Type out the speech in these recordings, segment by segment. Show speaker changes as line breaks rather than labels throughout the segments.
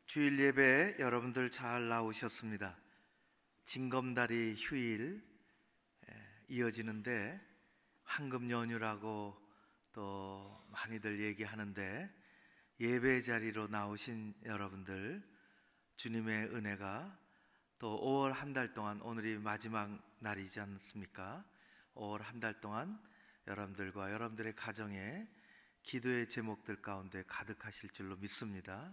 주일 예배 여러분들 잘 나오셨습니다. 징검다리 휴일 이어지는데 황금 연휴라고 또 많이들 얘기하는데 예배 자리로 나오신 여러분들 주님의 은혜가 또 5월 한 달 동안 오늘이 마지막 날이지 않습니까? 5월 한 달 동안 여러분들과 여러분들의 가정에 기도의 제목들 가운데 가득하실 줄로 믿습니다.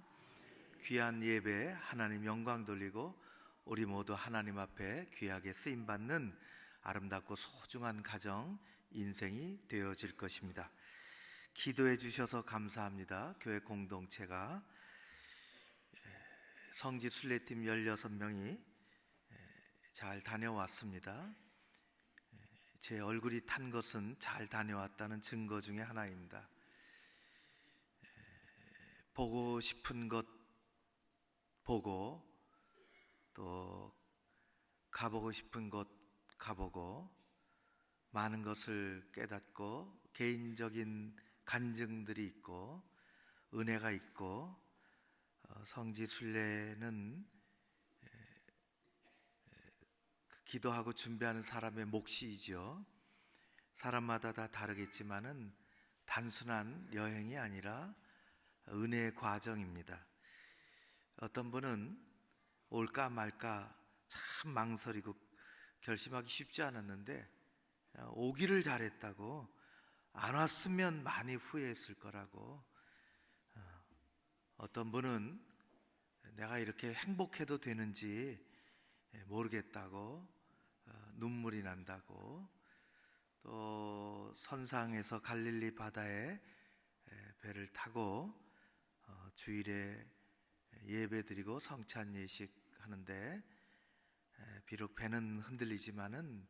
귀한 예배 하나님 영광 돌리고 우리 모두 하나님 앞에 귀하게 쓰임받는 아름답고 소중한 가정 인생이 되어질 것입니다. 기도해 주셔서 감사합니다. 교회 공동체가 성지 순례팀 16명이 잘 다녀왔습니다. 제 얼굴이 탄 것은 잘 다녀왔다는 증거 중에 하나입니다. 보고 싶은 것 보고 또 가보고 싶은 곳 가보고 많은 것을 깨닫고 개인적인 간증들이 있고 은혜가 있고 성지 순례는 기도하고 준비하는 사람의 몫이죠. 사람마다 다 다르겠지만은 단순한 여행이 아니라 은혜의 과정입니다. 어떤 분은 올까 말까 참 망설이고 결심하기 쉽지 않았는데 오기를 잘했다고, 안 왔으면 많이 후회했을 거라고, 어떤 분은 내가 이렇게 행복해도 되는지 모르겠다고 눈물이 난다고, 또 선상에서 갈릴리 바다에 배를 타고 주일에 예배드리고 성찬 예식 하는데 비록 배는 흔들리지만은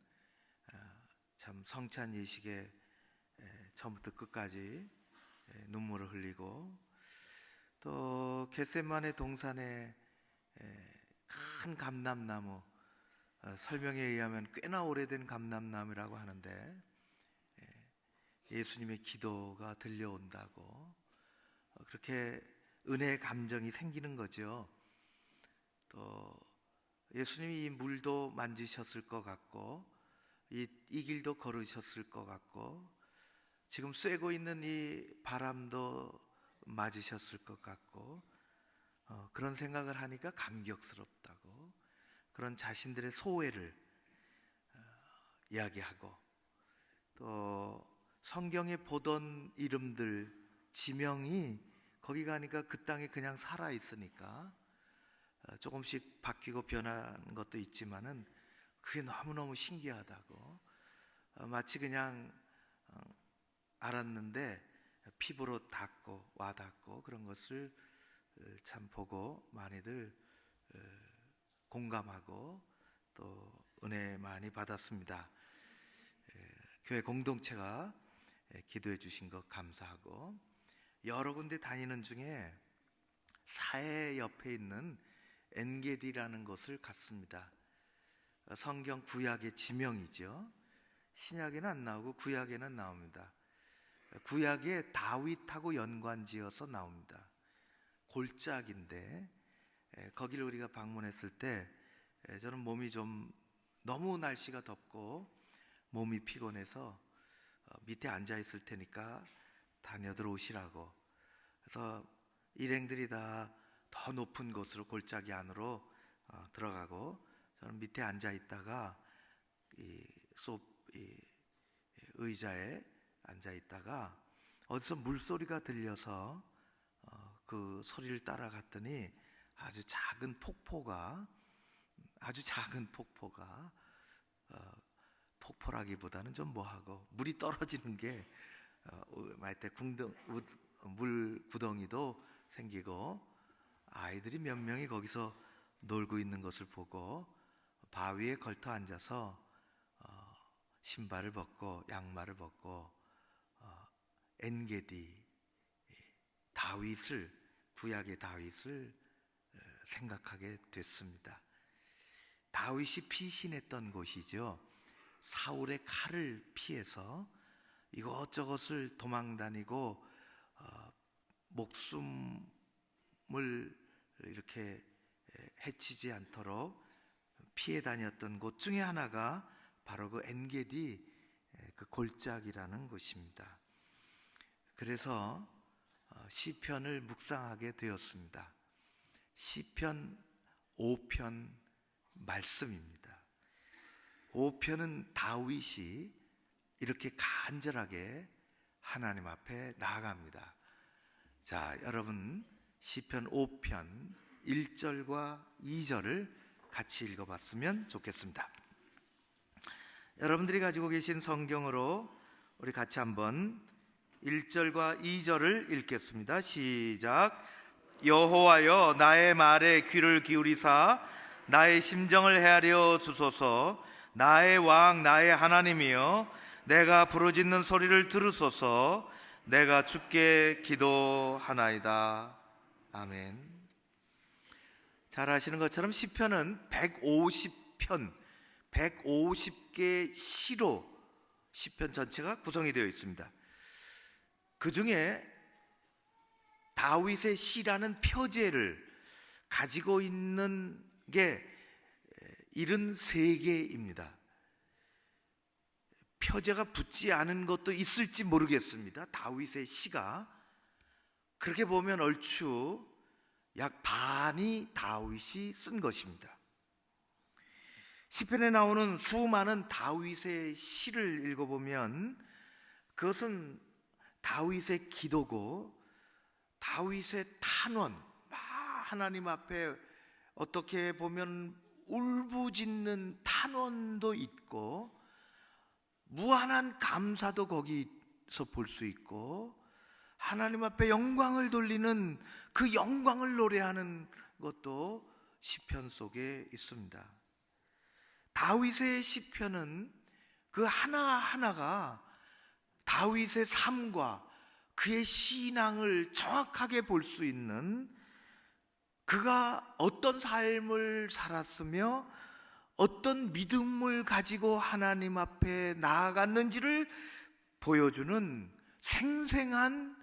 참 성찬 예식에 처음부터 끝까지 눈물을 흘리고, 또 겟세마네 동산에 큰 감람나무, 설명에 의하면 꽤나 오래된 감람나무라고 하는데 예수님의 기도가 들려온다고, 그렇게 은혜의 감정이 생기는 거죠. 또 예수님이 이 물도 만지셨을 것 같고 이 길도 걸으셨을 것 같고 지금 쐬고 있는 이 바람도 맞으셨을 것 같고 그런 생각을 하니까 감격스럽다고, 그런 자신들의 소회를 이야기하고, 또 성경에 보던 이름들, 지명이 거기 가니까 그 땅에 그냥 살아 있으니까 조금씩 바뀌고 변한 것도 있지만은 그게 너무너무 신기하다고, 마치 그냥 알았는데 피부로 닿고 와닿고 그런 것을 참 보고 많이들 공감하고 또 은혜 많이 받았습니다. 교회 공동체가 기도해 주신 것 감사하고, 여러 군데 다니는 중에 사해 옆에 있는 엔게디라는 곳을 갔습니다. 성경 구약의 지명이죠. 신약에는 안 나오고 구약에는 나옵니다. 구약에 다윗하고 연관지어서 나옵니다. 골짜기인데 거기를 우리가 방문했을 때 저는 몸이 좀 너무 날씨가 덥고 몸이 피곤해서 밑에 앉아 있을 테니까 다녀들 오시라고, 그래서 일행들이 다 더 높은 곳으로 골짜기 안으로 들어가고 저는 밑에 앉아 있다가 이 의자에 앉아 있다가 어디서 물소리가 들려서 그 소리를 따라갔더니 아주 작은 폭포가 폭포라기보다는 좀 뭐하고 물이 떨어지는 게 말때 물 구덩이도 생기고 아이들이 몇 명이 거기서 놀고 있는 것을 보고 바위에 걸터 앉아서 신발을 벗고 양말을 벗고 엔게디 다윗을, 구약의 다윗을 생각하게 됐습니다. 다윗이 피신했던 곳이죠. 사울의 칼을 피해서 이것저것을 도망다니고 목숨을 이렇게 해치지 않도록 피해 다녔던 곳 중에 하나가 바로 그 엔게디 그 골짜기라는 곳입니다. 그래서 시편을 묵상하게 되었습니다. 시편 5편 말씀입니다. 5편은 다윗이 이렇게 간절하게 하나님 앞에 나아갑니다. 자, 여러분 시편 5편 1절과 2절을 같이 읽어봤으면 좋겠습니다. 여러분들이 가지고 계신 성경으로 우리 같이 한번 1절과 2절을 읽겠습니다. 시작. 여호와여, 나의 말에 귀를 기울이사 나의 심정을 헤아려 주소서. 나의 왕 나의 하나님이여, 내가 부르짖는 소리를 들으소서. 내가 주께 기도하나이다. 아멘. 잘 아시는 것처럼 시편은 150편 150개의 시로 시편 전체가 구성이 되어 있습니다. 그 중에 다윗의 시라는 표제를 가지고 있는 게 73개입니다. 표제가 붙지 않은 것도 있을지 모르겠습니다. 다윗의 시가 그렇게 보면 얼추 약 반이 다윗이 쓴 것입니다. 시편에 나오는 수많은 다윗의 시를 읽어보면 그것은 다윗의 기도고 다윗의 탄원, 하나님 앞에 어떻게 보면 울부짖는 탄원도 있고 무한한 감사도 거기서 볼 수 있고 하나님 앞에 영광을 돌리는 그 영광을 노래하는 것도 시편 속에 있습니다. 다윗의 시편은 그 하나하나가 다윗의 삶과 그의 신앙을 정확하게 볼 수 있는, 그가 어떤 삶을 살았으며 어떤 믿음을 가지고 하나님 앞에 나아갔는지를 보여주는 생생한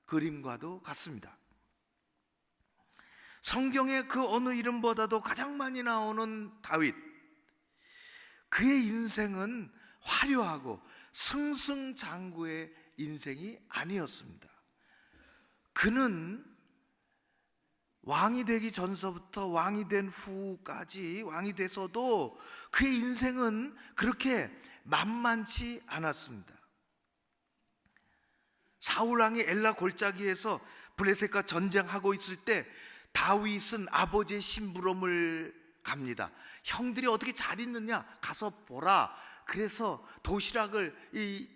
그림과도 같습니다. 성경의 그 어느 이름보다도 가장 많이 나오는 다윗, 그의 인생은 화려하고 승승장구의 인생이 아니었습니다. 그는 왕이 되기 전서부터 왕이 된 후까지, 왕이 돼서도 그의 인생은 그렇게 만만치 않았습니다. 사울왕이 엘라 골짜기에서 블레셋과 전쟁하고 있을 때 다윗은 아버지의 심부름을 갑니다. 형들이 어떻게 잘 있느냐 가서 보라. 그래서 도시락을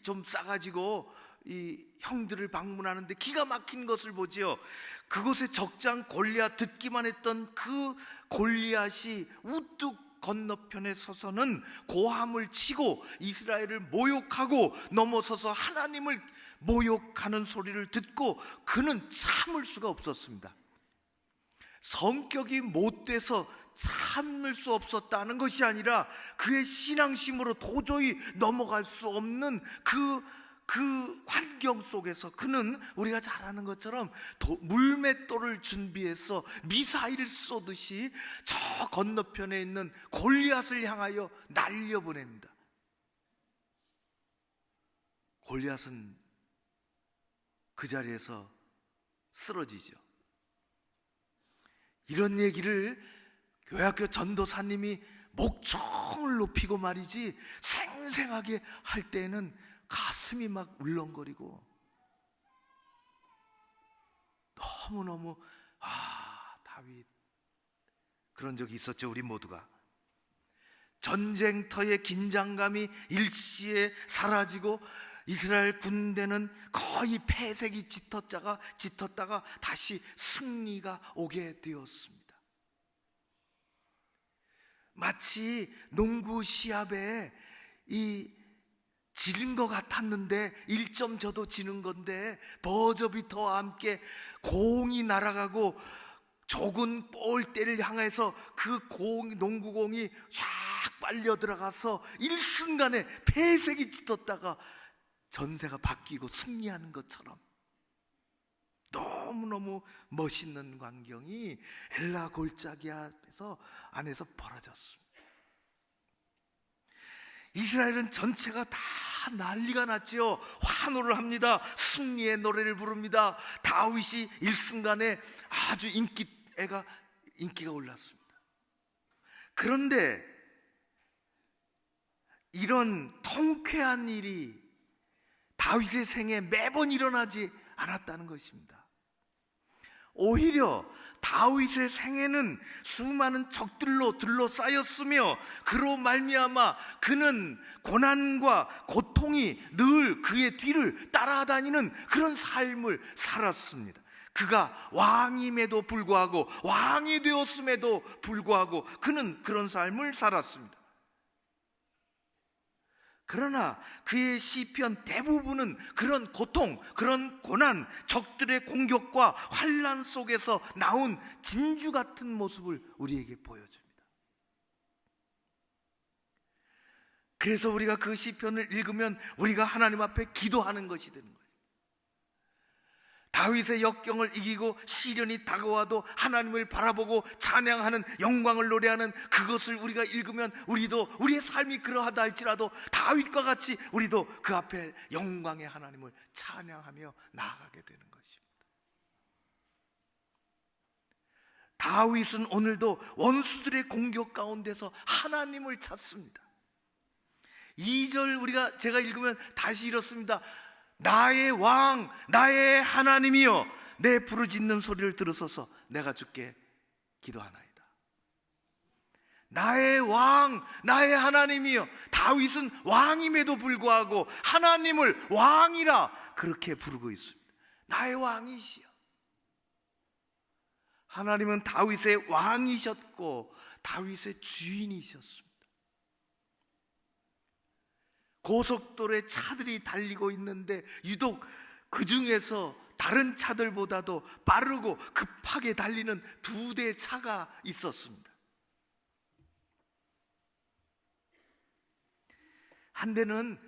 좀 싸가지고 이 형들을 방문하는데 기가 막힌 것을 보지요. 그곳에 적장 골리앗, 듣기만 했던 그 골리앗이 우뚝 건너편에 서서는 고함을 치고 이스라엘을 모욕하고 넘어서서 하나님을 모욕하는 소리를 듣고 그는 참을 수가 없었습니다. 성격이 못돼서 참을 수 없었다는 것이 아니라 그의 신앙심으로 도저히 넘어갈 수 없는 그 환경 속에서 그는 우리가 잘 아는 것처럼 물맷돌을 준비해서 미사일을 쏘듯이 저 건너편에 있는 골리앗을 향하여 날려보냅니다. 골리앗은 그 자리에서 쓰러지죠. 이런 얘기를 교회학교 전도사님이 목청을 높이고 말이지 생생하게 할 때에는 가슴이 막 울렁거리고 너무너무 다윗, 그런 적이 있었죠. 우리 모두가 전쟁터의 긴장감이 일시에 사라지고 이스라엘 군대는 거의 패색이 짙었다가 다시 승리가 오게 되었습니다. 마치 농구 시합에 지는 것 같았는데 1점 져도 지는 건데 버저비터와 함께 공이 날아가고 좁은 볼대를 향해서 그 농구공이 쫙 빨려 들어가서 일순간에 패색이 짙었다가 전세가 바뀌고 승리하는 것처럼 너무너무 멋있는 광경이 엘라 골짜기 앞에서 안에서 벌어졌습니다. 이스라엘은 전체가 다 난리가 났지요. 환호를 합니다. 승리의 노래를 부릅니다. 다윗이 일순간에 아주 인기가 올랐습니다. 그런데 이런 통쾌한 일이 다윗의 생에 매번 일어나지 않았다는 것입니다. 오히려 다윗의 생애는 수많은 적들로 둘러싸였으며 그로 말미암아 그는 고난과 고통이 늘 그의 뒤를 따라다니는 그런 삶을 살았습니다. 그가 왕임에도 불구하고, 왕이 되었음에도 불구하고 그는 그런 삶을 살았습니다. 그러나 그의 시편 대부분은 그런 고통, 그런 고난, 적들의 공격과 환난 속에서 나온 진주 같은 모습을 우리에게 보여줍니다. 그래서 우리가 그 시편을 읽으면 우리가 하나님 앞에 기도하는 것이 되는 거예요. 다윗의 역경을 이기고 시련이 다가와도 하나님을 바라보고 찬양하는, 영광을 노래하는 그것을 우리가 읽으면 우리도, 우리의 삶이 그러하다 할지라도 다윗과 같이 우리도 그 앞에 영광의 하나님을 찬양하며 나아가게 되는 것입니다. 다윗은 오늘도 원수들의 공격 가운데서 하나님을 찾습니다. 2절 제가 읽으면 다시 이렇습니다. 나의 왕, 나의 하나님이여, 내 부르짖는 소리를 들으소서. 내가 주께 기도하나이다. 나의 왕, 나의 하나님이여. 다윗은 왕임에도 불구하고 하나님을 왕이라 그렇게 부르고 있습니다. 나의 왕이시여. 하나님은 다윗의 왕이셨고 다윗의 주인이셨습니다. 고속도로에 차들이 달리고 있는데 유독 그 중에서 다른 차들보다도 빠르고 급하게 달리는 2대의 차가 있었습니다. 한 대는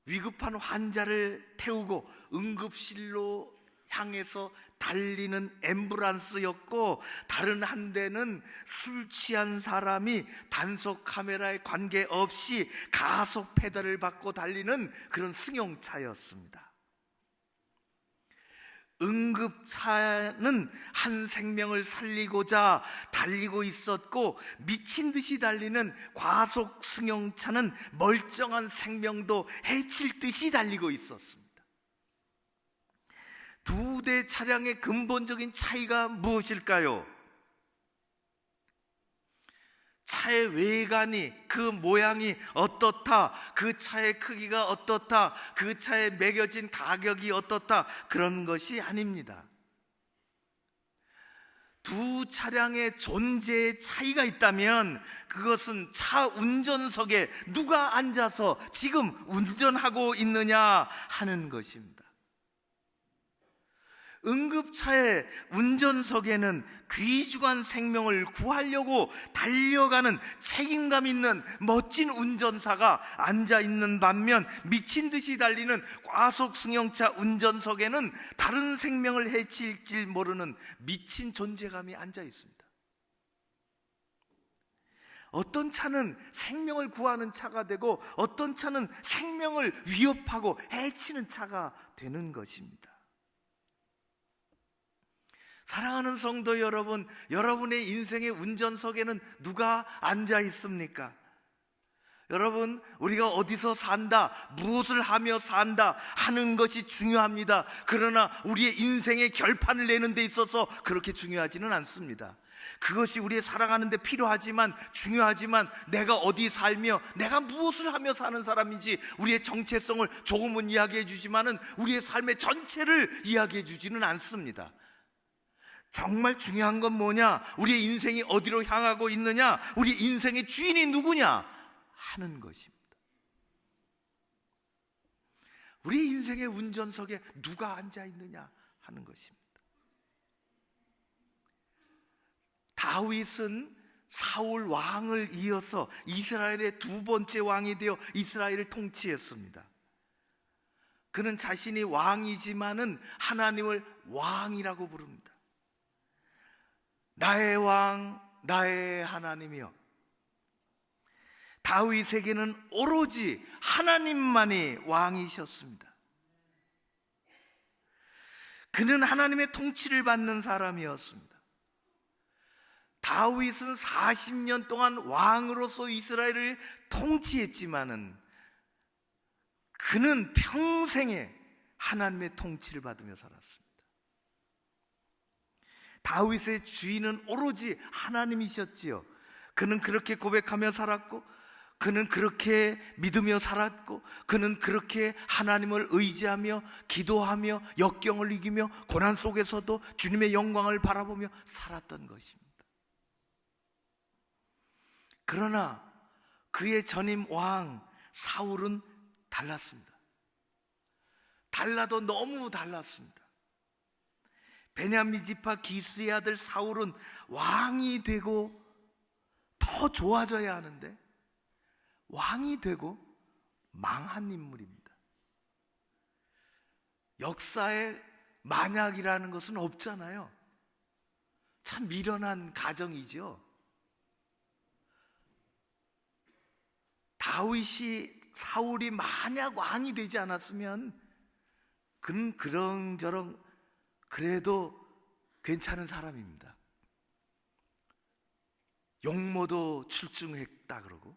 위급한 환자를 태우고 응급실로 향해서 달리는 앰뷸런스였고, 다른 한 대는 술 취한 사람이 단속 카메라에 관계없이 가속 페달을 밟고 달리는 그런 승용차였습니다. 응급차는 한 생명을 살리고자 달리고 있었고, 미친 듯이 달리는 과속 승용차는 멀쩡한 생명도 해칠 듯이 달리고 있었습니다. 2대 차량의 근본적인 차이가 무엇일까요? 차의 외관이, 그 모양이 어떻다, 그 차의 크기가 어떻다, 그 차에 매겨진 가격이 어떻다, 그런 것이 아닙니다. 2 차량의 존재의 차이가 있다면 그것은 차 운전석에 누가 앉아서 지금 운전하고 있느냐 하는 것입니다. 응급차의 운전석에는 귀중한 생명을 구하려고 달려가는 책임감 있는 멋진 운전사가 앉아있는 반면, 미친 듯이 달리는 과속 승용차 운전석에는 다른 생명을 해칠지 모르는 미친 존재감이 앉아있습니다. 어떤 차는 생명을 구하는 차가 되고 어떤 차는 생명을 위협하고 해치는 차가 되는 것입니다. 사랑하는 성도 여러분, 여러분의 인생의 운전석에는 누가 앉아 있습니까? 여러분, 우리가 어디서 산다, 무엇을 하며 산다 하는 것이 중요합니다. 그러나 우리의 인생의 결판을 내는 데 있어서 그렇게 중요하지는 않습니다. 그것이 우리의 살아가는 데 필요하지만, 중요하지만, 내가 어디 살며 내가 무엇을 하며 사는 사람인지 우리의 정체성을 조금은 이야기해 주지만은 우리의 삶의 전체를 이야기해 주지는 않습니다. 정말 중요한 건 뭐냐? 우리의 인생이 어디로 향하고 있느냐? 우리 인생의 주인이 누구냐? 하는 것입니다. 우리 인생의 운전석에 누가 앉아 있느냐 하는 것입니다. 다윗은 사울 왕을 이어서 이스라엘의 2번째 왕이 되어 이스라엘을 통치했습니다. 그는 자신이 왕이지만은 하나님을 왕이라고 부릅니다. 나의 왕, 나의 하나님이여. 다윗에게는 오로지 하나님만이 왕이셨습니다. 그는 하나님의 통치를 받는 사람이었습니다. 다윗은 40년 동안 왕으로서 이스라엘을 통치했지만은 그는 평생에 하나님의 통치를 받으며 살았습니다. 다윗의 주인은 오로지 하나님이셨지요. 그는 그렇게 고백하며 살았고, 그는 그렇게 믿으며 살았고, 그는 그렇게 하나님을 의지하며 기도하며 역경을 이기며 고난 속에서도 주님의 영광을 바라보며 살았던 것입니다. 그러나 그의 전임 왕 사울은 달랐습니다. 달라도 너무 달랐습니다. 베냐민 지파 기스의 아들 사울은 왕이 되고 더 좋아져야 하는데 왕이 되고 망한 인물입니다. 역사에 만약이라는 것은 없잖아요. 참 미련한 가정이죠. 사울이 만약 왕이 되지 않았으면 그는 그런저런 그래도 괜찮은 사람입니다. 용모도 출중했다 그러고,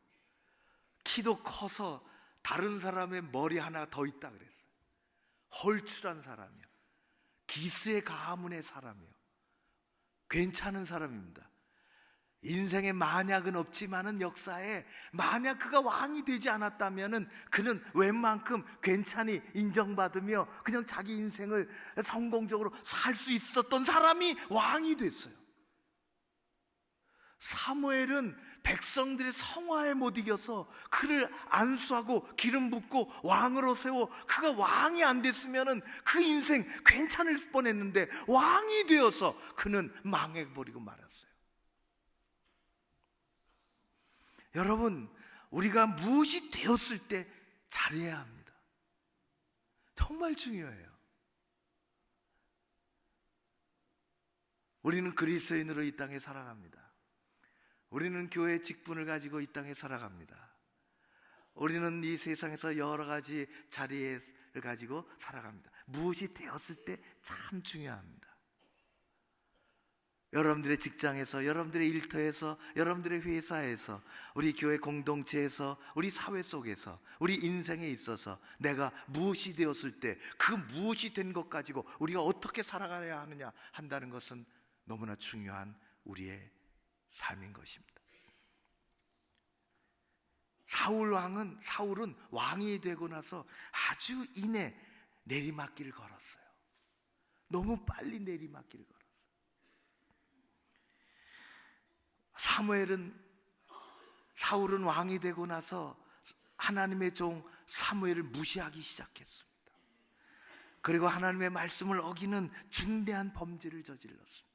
키도 커서 다른 사람의 머리 하나 더 있다 그랬어요. 헐출한 사람이요, 기스의 가문의 사람이요, 괜찮은 사람입니다. 인생에 만약은 없지만은 역사에 만약 그가 왕이 되지 않았다면은 그는 웬만큼 괜찮이 인정받으며 그냥 자기 인생을 성공적으로 살 수 있었던 사람이 왕이 됐어요. 사무엘은 백성들의 성화에 못 이겨서 그를 안수하고 기름 붓고 왕으로 세워 그가 왕이 안 됐으면은 그 인생 괜찮을 뻔했는데 왕이 되어서 그는 망해버리고 말았어요. 여러분, 우리가 무엇이 되었을 때 잘해야 합니다. 정말 중요해요. 우리는 그리스도인으로 이 땅에 살아갑니다. 우리는 교회 직분을 가지고 이 땅에 살아갑니다. 우리는 이 세상에서 여러 가지 자리를 가지고 살아갑니다. 무엇이 되었을 때 참 중요합니다. 여러분들의 직장에서, 여러분들의 일터에서, 여러분들의 회사에서, 우리 교회 공동체에서, 우리 사회 속에서, 우리 인생에 있어서 내가 무엇이 되었을 때 그 무엇이 된 것 가지고 우리가 어떻게 살아가야 하느냐 한다는 것은 너무나 중요한 우리의 삶인 것입니다. 사울은 왕이 되고 나서 아주 이내 내리막길을 걸었어요. 너무 빨리 내리막길을 걸었어요. 사울은 왕이 되고 나서 하나님의 종 사무엘을 무시하기 시작했습니다. 그리고 하나님의 말씀을 어기는 중대한 범죄를 저질렀습니다.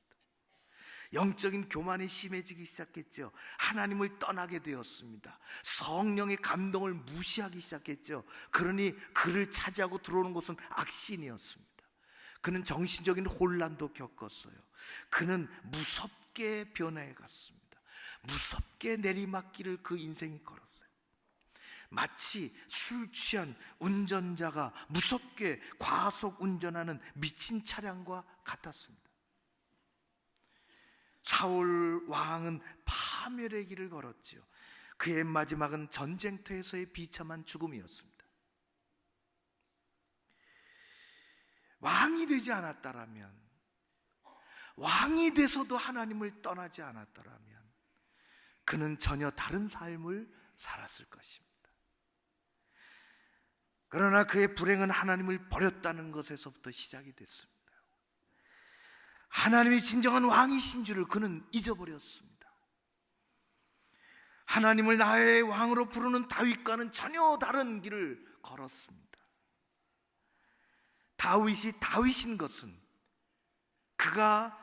영적인 교만이 심해지기 시작했죠. 하나님을 떠나게 되었습니다. 성령의 감동을 무시하기 시작했죠. 그러니 그를 차지하고 들어오는 곳은 악신이었습니다. 그는 정신적인 혼란도 겪었어요. 그는 무섭게 변해 갔습니다. 무섭게 내리막길을 그 인생이 걸었어요. 마치 술 취한 운전자가 무섭게 과속 운전하는 미친 차량과 같았습니다. 사울 왕은 파멸의 길을 걸었지요. 그의 마지막은 전쟁터에서의 비참한 죽음이었습니다. 왕이 되지 않았다라면, 왕이 돼서도 하나님을 떠나지 않았다라면 그는 전혀 다른 삶을 살았을 것입니다. 그러나 그의 불행은 하나님을 버렸다는 것에서부터 시작이 됐습니다. 하나님이 진정한 왕이신 줄을 그는 잊어버렸습니다. 하나님을 나의 왕으로 부르는 다윗과는 전혀 다른 길을 걸었습니다. 다윗인 것은 그가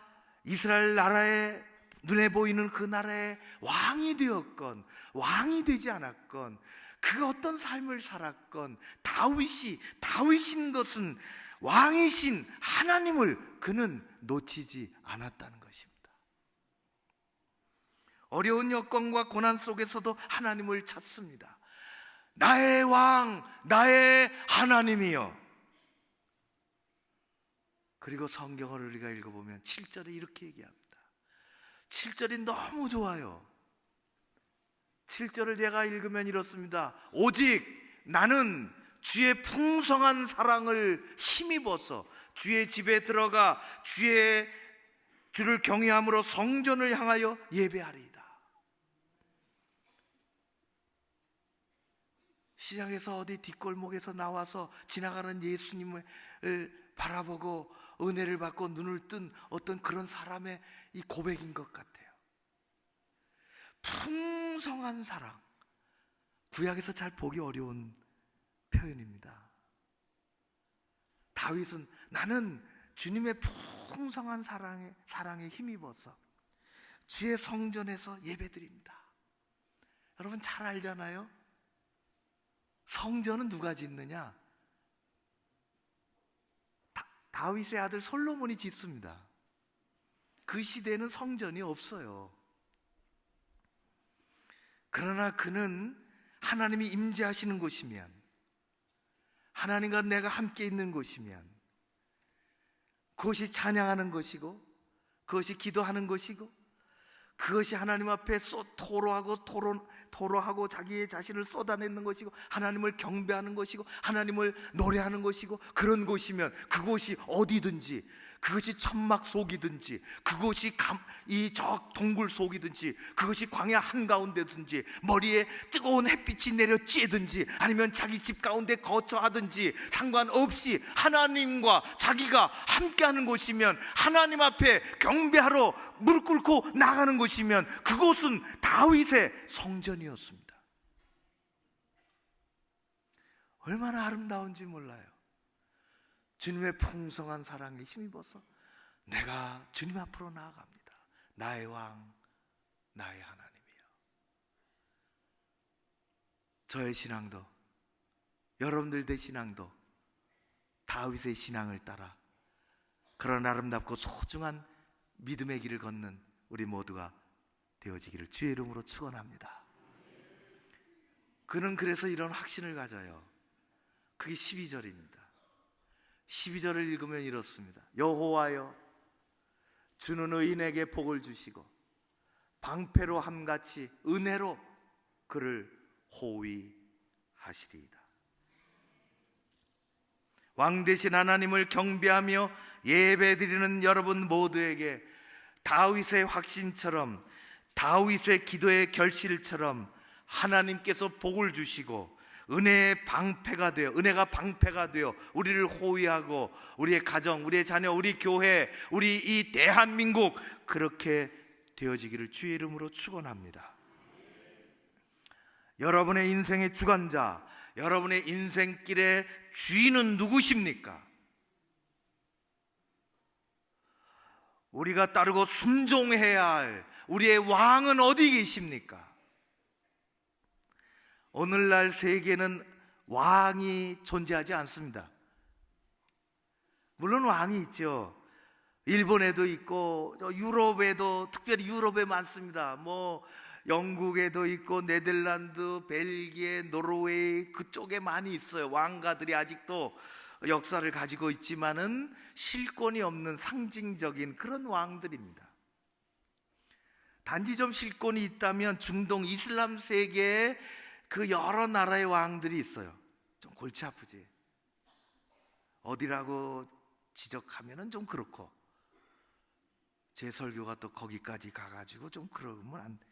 이스라엘 나라의 눈에 보이는 그 나라의 왕이 되었건 왕이 되지 않았건 그 어떤 삶을 살았건 다윗인 것은 왕이신 하나님을 그는 놓치지 않았다는 것입니다. 어려운 여건과 고난 속에서도 하나님을 찾습니다. 나의 왕, 나의 하나님이여. 그리고 성경을 우리가 읽어보면 7절에 이렇게 얘기합니다. 7절이 너무 좋아요. 7절을 제가 읽으면 이렇습니다. 오직 나는 주의 풍성한 사랑을 힘입어서 주의 집에 들어가 주를 경외함으로 성전을 향하여 예배하리이다. 시장에서 어디 뒷골목에서 나와서 지나가는 예수님을 바라보고 은혜를 받고 눈을 뜬 어떤 그런 사람의 이 고백인 것 같아요. 풍성한 사랑, 구약에서 잘 보기 어려운 표현입니다. 다윗은 나는 주님의 풍성한 사랑에 힘입어서 주의 성전에서 예배드립니다. 여러분 잘 알잖아요. 성전은 누가 짓느냐? 다윗의 아들 솔로몬이 짓습니다. 그 시대에는 성전이 없어요. 그러나 그는 하나님이 임재하시는 곳이면, 하나님과 내가 함께 있는 곳이면, 그것이 찬양하는 것이고, 그것이 기도하는 것이고, 그것이 하나님 앞에 토로하고 자기의 자신을 쏟아내는 것이고, 하나님을 경배하는 것이고, 하나님을 노래하는 것이고, 그런 곳이면 그곳이 어디든지, 그것이 천막 속이든지, 그것이 저 동굴 속이든지, 그것이 광야 한가운데든지, 머리에 뜨거운 햇빛이 내려 쬐든지, 아니면 자기 집 가운데 거처하든지 상관없이 하나님과 자기가 함께하는 곳이면, 하나님 앞에 경배하러 무릎 꿇고 나가는 곳이면 그곳은 다윗의 성전이었습니다. 얼마나 아름다운지 몰라요. 주님의 풍성한 사랑에 힘입어서 내가 주님 앞으로 나아갑니다. 나의 왕, 나의 하나님이요. 저의 신앙도, 여러분들의 신앙도 다윗의 신앙을 따라 그런 아름답고 소중한 믿음의 길을 걷는 우리 모두가 되어지기를 주의 이름으로 축원합니다. 그는 그래서 이런 확신을 가져요. 그게 12절입니다. 12절을 읽으면 이렇습니다. 여호와여, 주는 의인에게 복을 주시고 방패로 함같이 은혜로 그를 호위하시리이다. 왕 대신 하나님을 경배하며 예배드리는 여러분 모두에게 다윗의 확신처럼, 다윗의 기도의 결실처럼 하나님께서 복을 주시고 은혜의 방패가 되어, 은혜가 방패가 되어 우리를 호위하고 우리의 가정, 우리의 자녀, 우리 교회, 우리 이 대한민국 그렇게 되어지기를 주의 이름으로 축원합니다. 여러분의 인생의 주관자, 여러분의 인생길의 주인은 누구십니까? 우리가 따르고 순종해야 할 우리의 왕은 어디 계십니까? 오늘날 세계는 왕이 존재하지 않습니다. 물론 왕이 있죠. 일본에도 있고 유럽에도, 특별히 유럽에 많습니다. 영국에도 있고 네덜란드, 벨기에, 노르웨이 그쪽에 많이 있어요. 왕가들이 아직도 역사를 가지고 있지만은 실권이 없는 상징적인 그런 왕들입니다. 단지 좀 실권이 있다면 중동 이슬람 세계에 그 여러 나라의 왕들이 있어요. 좀 골치 아프지. 어디라고 지적하면은 좀 그렇고, 제 설교가 또 거기까지 가가지고 좀 그러면 안 돼.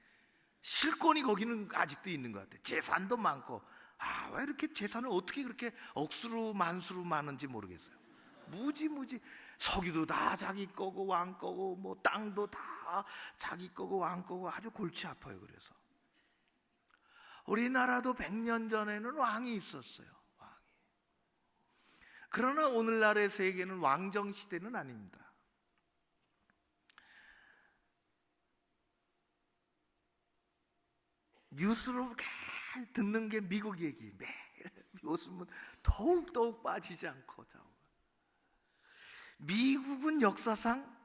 실권이 거기는 아직도 있는 것 같아요. 재산도 많고, 왜 이렇게 재산을 어떻게 그렇게 억수로 만수로 많은지 모르겠어요. 무지 석유도 다 자기 거고 왕 거고, 땅도 다 자기 거고 왕 거고, 아주 골치 아파요. 그래서 우리나라도 100년 전에는 왕이 있었어요. 왕이. 그러나 오늘날의 세계는 왕정 시대는 아닙니다. 뉴스로 듣는 게 미국 얘기. 매일 웃으면 더욱더욱 빠지지 않고. 미국은 역사상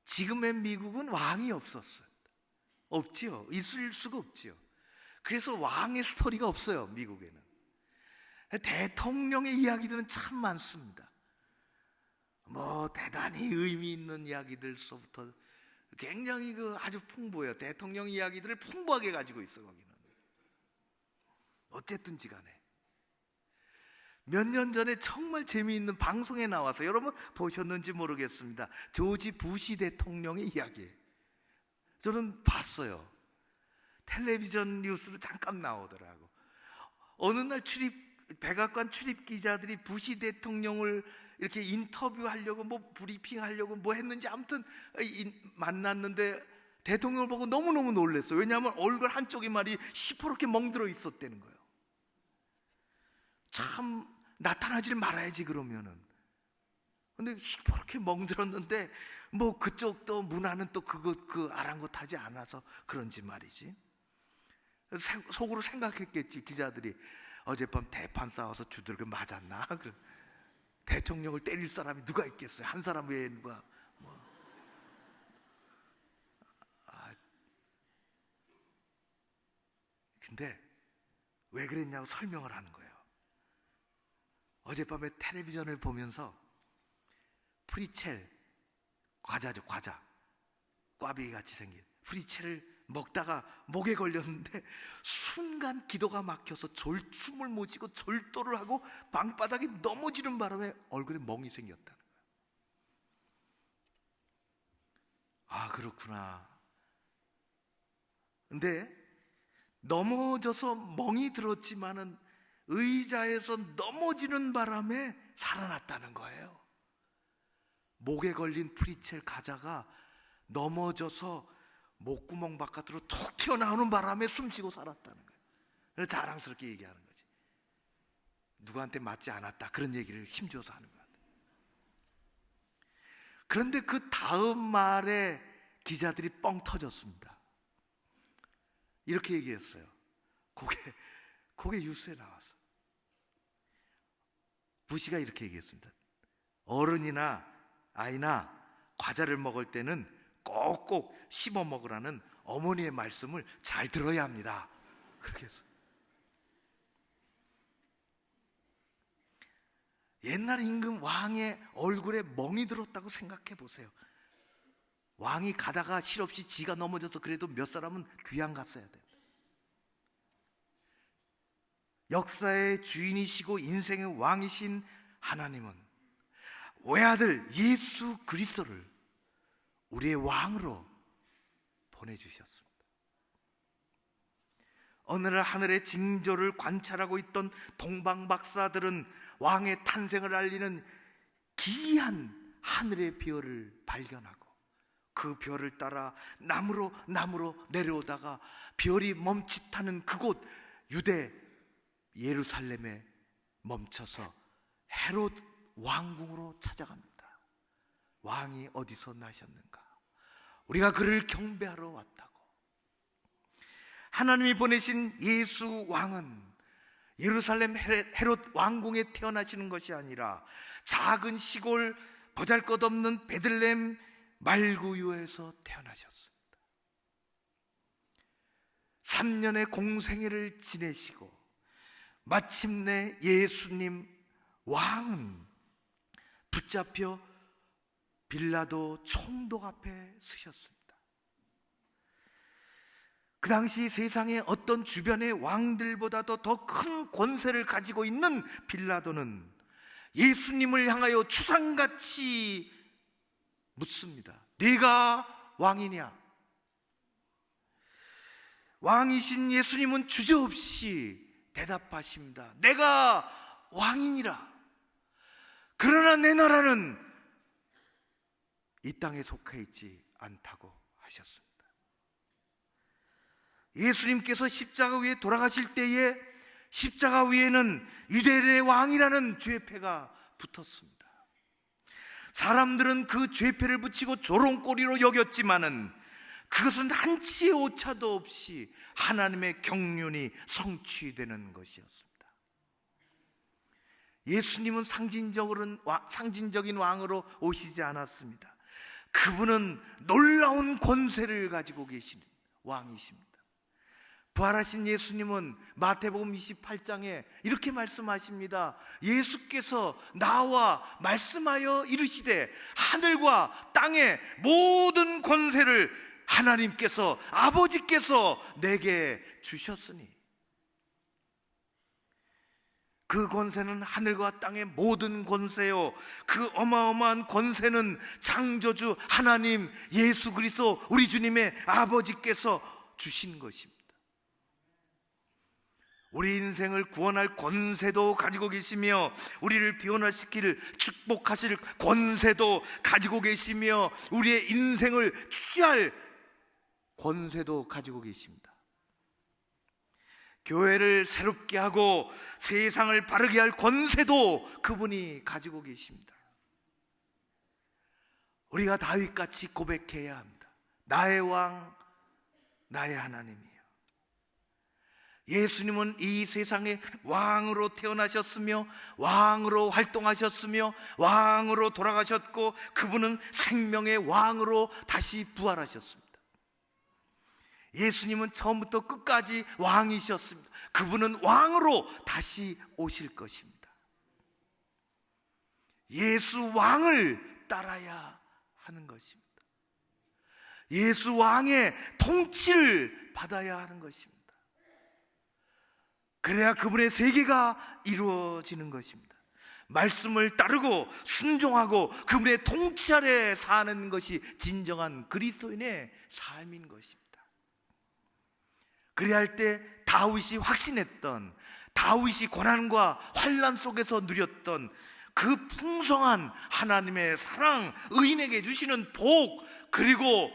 지금의 미국은 왕이 없었어요. 없지요. 있을 수가 없지요. 그래서 왕의 스토리가 없어요, 미국에는. 대통령의 이야기들은 참 많습니다. 뭐 대단히 의미 있는 이야기들서부터 굉장히 아주 풍부해요. 대통령 이야기들을 풍부하게 가지고 있어, 거기는. 어쨌든지 간에 몇 년 전에 정말 재미있는 방송에 나와서, 여러분 보셨는지 모르겠습니다. 조지 부시 대통령의 이야기, 저는 봤어요. 텔레비전 뉴스로 잠깐 나오더라고. 어느 날 백악관 출입 기자들이 부시 대통령을 이렇게 인터뷰하려고 브리핑 하려고 했는지, 아무튼 만났는데 대통령을 보고 너무너무 놀랐어요. 왜냐하면 얼굴 한쪽이 말이 시퍼렇게 멍들어 있었다는 거예요. 참 나타나질 말아야지 그러면은. 근데 시퍼렇게 멍들었는데 그쪽도 문화는 또 그 아랑곳하지 않아서 그런지 말이지. 속으로 생각했겠지, 기자들이. 어젯밤 대판 싸워서 두들겨 맞았나? 대통령을 때릴 사람이 누가 있겠어요? 한 사람 외에 누가. 근데 왜 그랬냐고 설명을 하는 거예요. 어젯밤에 텔레비전을 보면서 프리첼, 과자죠, 과자, 꽈배기 같이 생긴 프리첼을 먹다가 목에 걸렸는데 순간 기도가 막혀서 졸춤을 못 쉬고 졸도를 하고 방바닥에 넘어지는 바람에 얼굴에 멍이 생겼다는 거예요. 아, 그렇구나. 근데 넘어져서 멍이 들었지만은 의자에서 넘어지는 바람에 살아났다는 거예요. 목에 걸린 프리첼 과자가 넘어져서 목구멍 바깥으로 툭 튀어나오는 바람에 숨쉬고 살았다는 거예요. 그래서 자랑스럽게 얘기하는 거지. 누구한테 맞지 않았다, 그런 얘기를 힘줘서 하는 거야. 그런데 그 다음 말에 기자들이 뻥 터졌습니다. 이렇게 얘기했어요. 그게 뉴스에 나왔어. 부시가 이렇게 얘기했습니다. 어른이나 아이나 과자를 먹을 때는 꼭꼭 씹어 먹으라는 어머니의 말씀을 잘 들어야 합니다. 그렇게 했어요. 옛날 임금 왕의 얼굴에 멍이 들었다고 생각해 보세요. 왕이 가다가 실없이 지가 넘어져서 그래도 몇 사람은 귀양 갔어야 돼요. 역사의 주인이시고 인생의 왕이신 하나님은 외아들 예수 그리스도를 우리의 왕으로 보내주셨습니다. 어느 날 하늘의 징조를 관찰하고 있던 동방 박사들은 왕의 탄생을 알리는 기이한 하늘의 별을 발견하고 그 별을 따라 남으로 내려오다가 별이 멈칫하는 그곳 유대 예루살렘에 멈춰서 헤롯 왕궁으로 찾아갑니다. 왕이 어디서 나셨는가? 우리가 그를 경배하러 왔다고. 하나님이 보내신 예수 왕은 예루살렘 헤롯 왕궁에 태어나시는 것이 아니라 작은 시골 보잘것없는 베들레헴 말구유에서 태어나셨습니다. 3년의 공생애를 지내시고 마침내 예수님 왕은 붙잡혀 빌라도 총독 앞에 서셨습니다. 그 당시 세상에 어떤 주변의 왕들보다도 더 큰 권세를 가지고 있는 빌라도는 예수님을 향하여 추상같이 묻습니다. 네가 왕이냐? 왕이신 예수님은 주저없이 대답하십니다. 내가 왕이니라. 그러나 내 나라는 이 땅에 속해 있지 않다고 하셨습니다. 예수님께서 십자가 위에 돌아가실 때에 십자가 위에는 유대인의 왕이라는 죄패가 붙었습니다. 사람들은 그 죄패를 붙이고 조롱거리로 여겼지만은 그것은 한치의 오차도 없이 하나님의 경륜이 성취되는 것이었습니다. 예수님은 상징적인 왕으로 오시지 않았습니다. 그분은 놀라운 권세를 가지고 계신 왕이십니다. 부활하신 예수님은 마태복음 28장에 이렇게 말씀하십니다. 예수께서 나와 말씀하여 이르시되 하늘과 땅의 모든 권세를 하나님께서, 아버지께서 내게 주셨으니, 그 권세는 하늘과 땅의 모든 권세요, 그 어마어마한 권세는 창조주 하나님 예수 그리스도 우리 주님의 아버지께서 주신 것입니다. 우리 인생을 구원할 권세도 가지고 계시며, 우리를 변화시킬 축복하실 권세도 가지고 계시며, 우리의 인생을 취할 권세도 가지고 계십니다. 교회를 새롭게 하고 세상을 바르게 할 권세도 그분이 가지고 계십니다. 우리가 다윗같이 고백해야 합니다. 나의 왕, 나의 하나님이요. 예수님은 이 세상에 왕으로 태어나셨으며 왕으로 활동하셨으며 왕으로 돌아가셨고, 그분은 생명의 왕으로 다시 부활하셨습니다. 예수님은 처음부터 끝까지 왕이셨습니다. 그분은 왕으로 다시 오실 것입니다. 예수 왕을 따라야 하는 것입니다. 예수 왕의 통치를 받아야 하는 것입니다. 그래야 그분의 세계가 이루어지는 것입니다. 말씀을 따르고 순종하고 그분의 통치 아래 사는 것이 진정한 그리스도인의 삶인 것입니다. 그래야 할 때 다윗이 확신했던, 다윗이 고난과 환난 속에서 누렸던 그 풍성한 하나님의 사랑, 의인에게 주시는 복, 그리고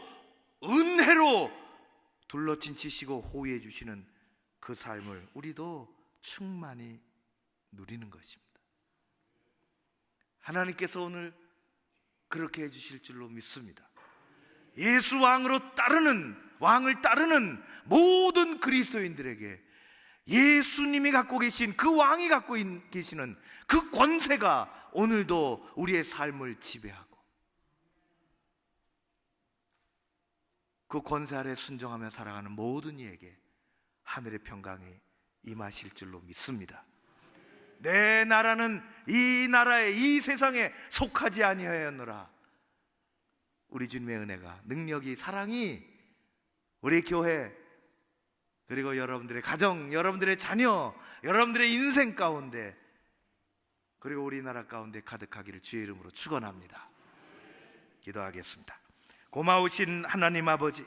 은혜로 둘러친 치시고 호위해 주시는 그 삶을 우리도 충만히 누리는 것입니다. 하나님께서 오늘 그렇게 해주실 줄로 믿습니다. 예수 왕을 따르는 모든 그리스도인들에게 예수님이 갖고 계신, 그 왕이 갖고 계시는 그 권세가 오늘도 우리의 삶을 지배하고, 그 권세 아래 순종하며 살아가는 모든 이에게 하늘의 평강이 임하실 줄로 믿습니다. 내 나라는 이 나라에, 이 세상에 속하지 아니하였노라. 우리 주님의 은혜가, 능력이, 사랑이 우리 교회, 그리고 여러분들의 가정, 여러분들의 자녀, 여러분들의 인생 가운데, 그리고 우리나라 가운데 가득하기를 주의 이름으로 축원합니다. 기도하겠습니다. 고마우신 하나님 아버지,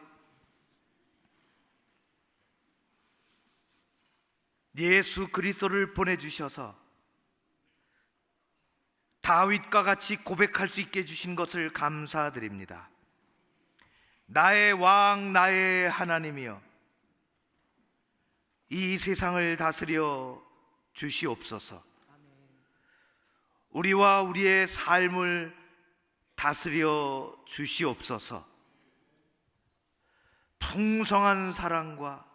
예수 그리스도를 보내주셔서 다윗과 같이 고백할 수 있게 해주신 것을 감사드립니다. 나의 왕, 나의 하나님이여, 이 세상을 다스려 주시옵소서. 우리와 우리의 삶을 다스려 주시옵소서. 풍성한 사랑과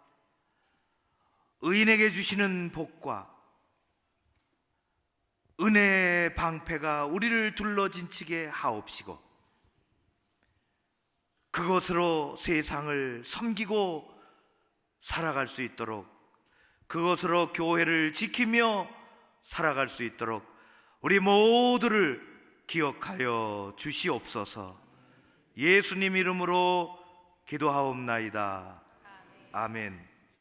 의인에게 주시는 복과 은혜의 방패가 우리를 둘러진치게 하옵시고, 그것으로 세상을 섬기고 살아갈 수 있도록, 그것으로 교회를 지키며 살아갈 수 있도록 우리 모두를 기억하여 주시옵소서. 예수님 이름으로 기도하옵나이다. 아멘.